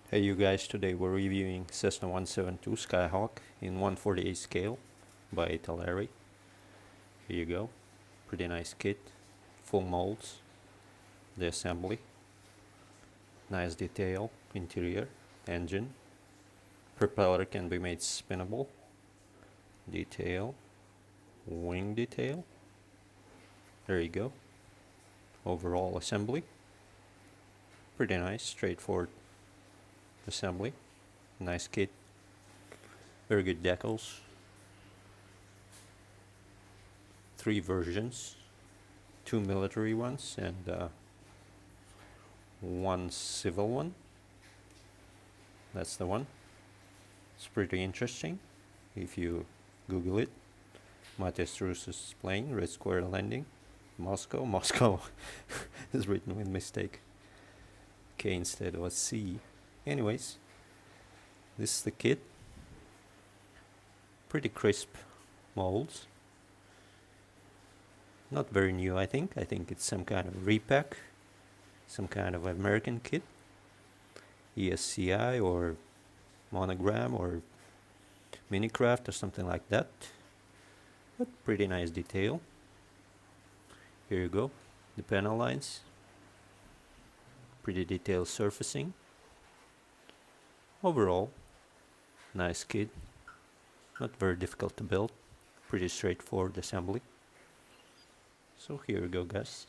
Hey you guys, today we're reviewing Cessna 172 Skyhawk in 148 scale by Italeri. Here you go, pretty nice kit, full molds, the assembly, nice detail, interior, engine, propeller can be made spinnable, detail, wing detail, there you go, overall assembly, pretty nice, straightforward assembly, nice kit, very good decals, 3 versions, 2 military ones and 1 civil one. That's the one. It's pretty interesting if you Google it. Mathias is plane, Red Square landing, Moscow is written with mistake, K instead of a C. Anyways, this is the kit, pretty crisp molds, not very new. I think it's some kind of repack, some kind of American kit, ESCI or monogram or minicraft or something like that, but pretty nice detail. Here you go, the panel lines, pretty detailed surfacing. Overall, nice kit, not very difficult to build, pretty straightforward assembly. So here we go, guys.